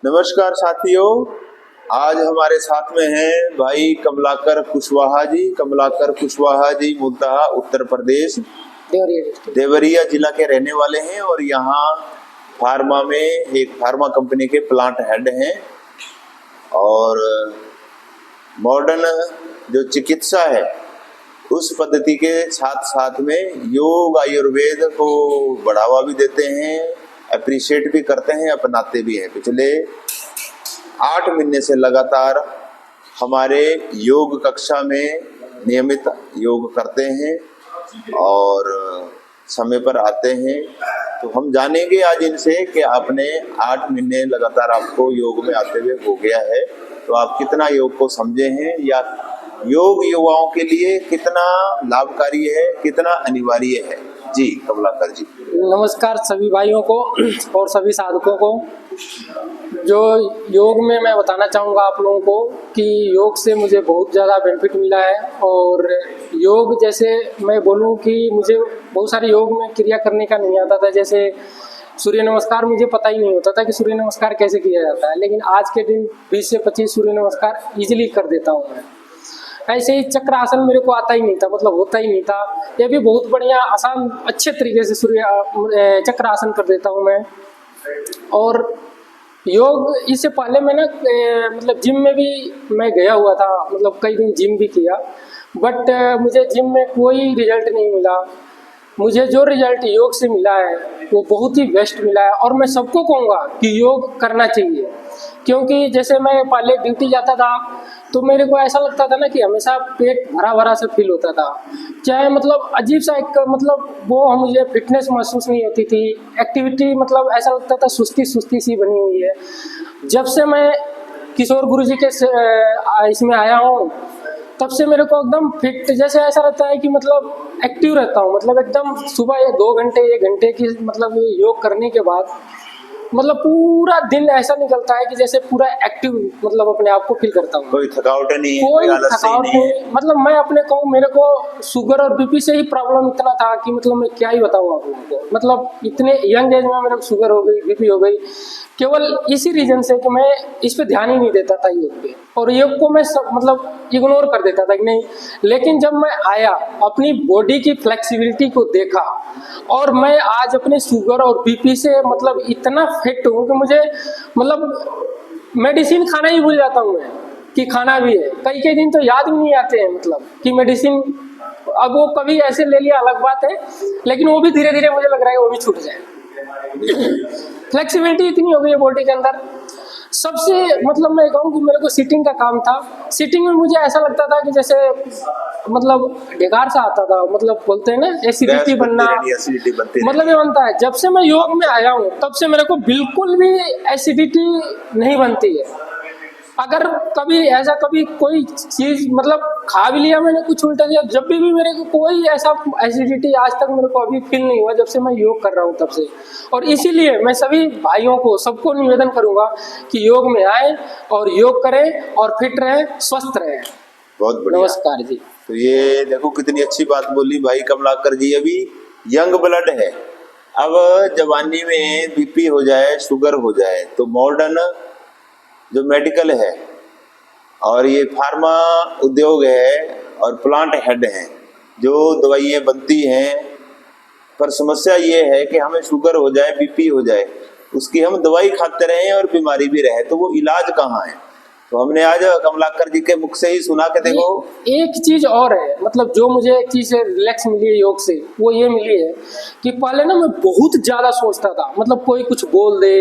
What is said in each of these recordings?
नमस्कार साथियों, आज हमारे साथ में हैं भाई कमलाकर कुशवाहा जी। कमलाकर कुशवाहा जी मुद्दा उत्तर प्रदेश देवरिया जिला के रहने वाले हैं और यहाँ फार्मा में एक फार्मा कंपनी के प्लांट हेड हैं। और मॉडर्न जो चिकित्सा है उस पद्धति के साथ साथ में योग आयुर्वेद को बढ़ावा भी देते हैं, अप्रिशिएट भी करते हैं, अपनाते भी हैं। पिछले 8 महीने से लगातार हमारे योग कक्षा में नियमित योग करते हैं और समय पर आते हैं। तो हम जानेंगे आज इनसे कि आपने 8 महीने लगातार आपको योग में आते हुए हो गया है, तो आप कितना योग को समझे हैं या योग युवाओं के लिए कितना लाभकारी है, कितना अनिवार्य है। जी कमलाकर जी। नमस्कार सभी भाइयों को और सभी साधकों को। जो योग में मैं बताना चाहूँगा आप लोगों को कि योग से मुझे बहुत ज़्यादा बेनिफिट मिला है। और योग जैसे मैं बोलूँ कि मुझे बहुत सारे योग में क्रिया करने का नहीं आता था। जैसे सूर्य नमस्कार मुझे पता ही नहीं होता था कि सूर्य नमस्कार कैसे किया जाता है, लेकिन आज के दिन 20 से 25 सूर्य नमस्कार ईजिली कर देता हूँ मैं। ऐसे ही चक्र आसन मेरे को आता ही नहीं था, मतलब होता ही नहीं था। ये भी बहुत बढ़िया आसान अच्छे तरीके से सूर्य चक्र आसन कर देता हूँ मैं। और योग इससे पहले मैं ना मतलब जिम में भी मैं गया हुआ था, मतलब कई दिन जिम भी किया, बट मुझे जिम में कोई रिजल्ट नहीं मिला। मुझे जो रिजल्ट योग से मिला है वो बहुत ही बेस्ट मिला है। और मैं सबको कहूँगा कि योग करना चाहिए, क्योंकि जैसे मैं पहले ड्यूटी जाता था तो मेरे को ऐसा लगता था ना कि हमेशा पेट भरा भरा सा फील होता था, चाहे मतलब अजीब सा एक मतलब वो मुझे फिटनेस महसूस नहीं होती थी, एक्टिविटी मतलब ऐसा लगता था सुस्ती सुस्ती सी बनी हुई है। जब से मैं किशोर गुरुजी के इसमें आया हूँ तब से मेरे को एकदम फिट जैसे ऐसा रहता है कि मतलब एक्टिव रहता हूँ। मतलब एकदम सुबह 2 घंटे 1 घंटे की मतलब योग करने के बाद मतलब पूरा दिन ऐसा निकलता है कि जैसे पूरा एक्टिव मतलब अपने आप को फील करता हूँ। कोई थकावट नहीं, कोई थकावट नहीं। मतलब मैं अपने कहूँ मेरे को शुगर और बीपी से ही प्रॉब्लम इतना था कि मतलब मैं क्या ही बताऊँ आप लोगों को। मतलब इतने यंग एज में मेरे को शुगर हो गई, बीपी हो गई, केवल इसी रीजन से कि मैं इस पे ध्यान ही नहीं देता था योग पे। और योग को मैं मतलब इग्नोर कर देता था कि नहीं। लेकिन जब मैं आया, अपनी बॉडी की फ्लेक्सिबिलिटी को देखा और मैं आज अपने शुगर और बीपी से मतलब इतना फिट हूँ कि मुझे मतलब मेडिसिन खाना ही भूल जाता हूँ मैं कि खाना भी है। कई दिन तो याद भी नहीं आते हैं मतलब कि मेडिसिन, अब वो कभी ऐसे ले लिया अलग बात है, लेकिन वो भी धीरे धीरे मुझे लग रहा है वो भी छूट जाए। फ्लेक्सिबिलिटी इतनी हो गई है बॉडी के अंदर। सबसे मतलब मैं कहूँ कि मेरे को सीटिंग का काम था। सीटिंग में मुझे ऐसा लगता था कि जैसे मतलब ढेकार सा आता था, मतलब बोलते हैं ना एसिडिटी बनना, मतलब ये बनता है। जब से मैं योग में आया हूँ तब से मेरे को बिल्कुल भी एसिडिटी नहीं बनती है। अगर कभी ऐसा कभी कोई चीज़ मतलब खा भी लिया मैंने कुछ उल्टा दिया, जब भी मेरे को कोई ऐसा एसिडिटी आज तक मेरे को अभी फील नहीं हुआ जब से मैं योग कर रहा हूँ तब से। और इसीलिए मैं सभी भाइयों को सबको निवेदन करूँगा कि योग में आए और योग करें और फिट रहें, स्वस्थ रहें। बहुत बढ़िया। नमस्कार जी। तो ये देखो कितनी अच्छी बात बोली भाई कमलाकर जी। अभी यंग ब्लड है, अब जवानी में बीपी हो जाए, शुगर हो जाए, तो मॉडर्न जो मेडिकल है और ये फार्मा उद्योग है और प्लांट हेड हैं जो दवाइयाँ बनती हैं, पर समस्या ये है कि हमें शुगर हो जाए, बीपी हो जाए, उसकी हम दवाई खाते रहें और बीमारी भी रहे, तो वो इलाज कहाँ है। तो हमने आज कमलाकर जी के मुख से ही सुना के देखो। एक चीज और है, मतलब जो मुझे एक चीज रिलैक्स मिली है योग से, वो ये मिली है कि पहले ना मैं बहुत ज्यादा सोचता था, मतलब कोई कुछ बोल दे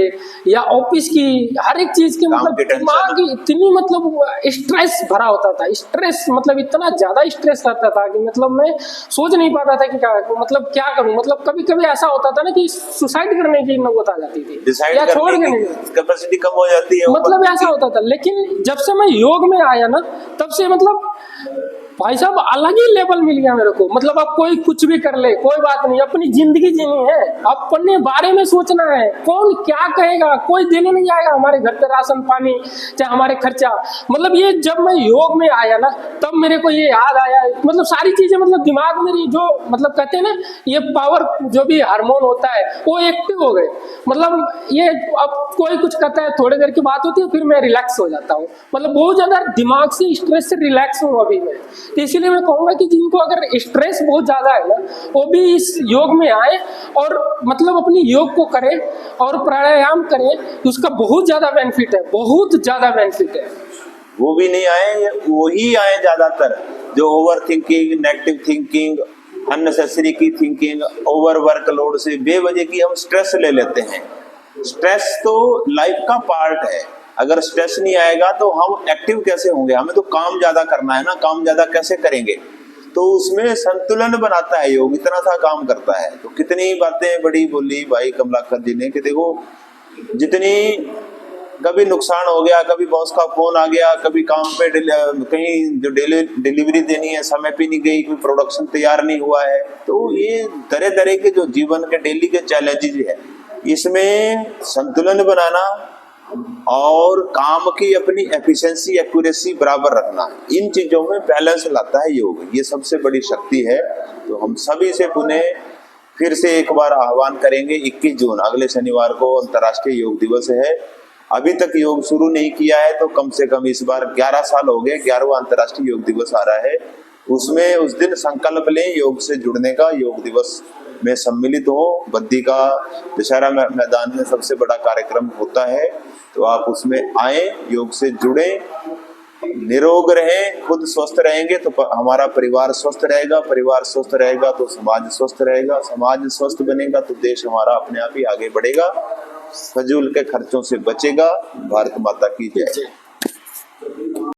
या ऑफिस की हर एक चीज की मतलब दिमाग इतनी मतलब स्ट्रेस भरा होता था। स्ट्रेस मतलब इतना ज्यादा स्ट्रेस रहता था कि मतलब मैं सोच नहीं पाता था कि मतलब क्या करूं। मतलब कभी कभी ऐसा होता था ना कि सुसाइड करने की नौबत आ जाती थी या छोड़ के नहीं, कैपेसिटी कम हो जाती है, मतलब ऐसा होता था। लेकिन जब से मैं योग में आया ना तब से मतलब भाई साहब अलग ही लेवल मिल गया मेरे को। मतलब अब कोई कुछ भी कर ले, कोई बात नहीं, अपनी जिंदगी जीनी है, अपने बारे में सोचना है, कौन क्या कहेगा कोई देने नहीं आएगा, हमारे घर पे राशन पानी चाहे हमारे खर्चा। मतलब ये जब मैं योग में आया ना तब मेरे को ये याद आया, मतलब सारी चीजें मतलब दिमाग मेरी जो मतलब कहते हैं ना ये पावर जो भी हार्मोन होता है वो एक्टिव हो गए। मतलब ये अब कोई कुछ कहता है, थोड़ी देर की बात होती है फिर मैं रिलैक्स हो जाता हूँ, मतलब बहुत ज्यादा दिमाग से स्ट्रेस से रिलैक्स हूँ अभी मैं। तो इसीलिए मैं कहूंगा कि जिनको अगर स्ट्रेस बहुत ज्यादा है ना वो भी इस योग में आए और मतलब अपनी योग को करें और प्राणायाम करें, तो उसका बहुत ज्यादा बेनिफिट है, बहुत ज्यादा बेनिफिट है। वो भी नहीं आए, वही आए ज्यादातर जो over thinking, negative thinking, unnecessary की थिंकिंग, ओवर वर्कलोड से बेवजह की हम स्ट्रेस ले लेते हैं। स्ट्रेस तो लाइफ का पार्ट है, अगर स्ट्रेस नहीं आएगा तो हम एक्टिव कैसे होंगे? हमें तो काम ज्यादा करना है ना, काम ज्यादा कैसे करेंगे? तो उसमें संतुलन बनाता है योग, इतना सा काम करता है। तो कितनी बातें बड़ी बोली भाई कमलाकर जी ने कि देखो जितनी कभी नुकसान हो गया, कभी बॉस का फोन आ गया, कभी काम पे कहीं जो डिलीवरी देनी है समय पे नहीं गई, कोई प्रोडक्शन तैयार नहीं हुआ है। तो ये तरह तरह के जो जीवन के डेली के चैलेंजेस है, इसमें संतुलन बनाना और काम की अपनी एफिशिएंसी एक्यूरेसी बराबर रखना, इन चीजों में बैलेंस लाता है योग। ये सबसे बड़ी शक्ति है। तो हम सभी से पुनः फिर से एक बार आह्वान करेंगे, 21 जून अगले शनिवार को अंतर्राष्ट्रीय योग दिवस है। अभी तक योग शुरू नहीं किया है तो कम से कम इस बार 11 साल हो गए, 11वां अंतर्राष्ट्रीय योग दिवस आ रहा है। उसमें उस दिन संकल्प लें योग से जुड़ने का, योग दिवस में सम्मिलित हो। बद्दी का दशहरा मैदान में सबसे बड़ा कार्यक्रम होता है, तो आप उसमें आए, योग से जुड़े, निरोग रहें। खुद स्वस्थ रहेंगे तो हमारा परिवार स्वस्थ रहेगा, परिवार स्वस्थ रहेगा तो समाज स्वस्थ रहेगा, समाज स्वस्थ बनेगा तो देश हमारा अपने आप ही आगे बढ़ेगा, फजूल के खर्चों से बचेगा। भारत माता की जय।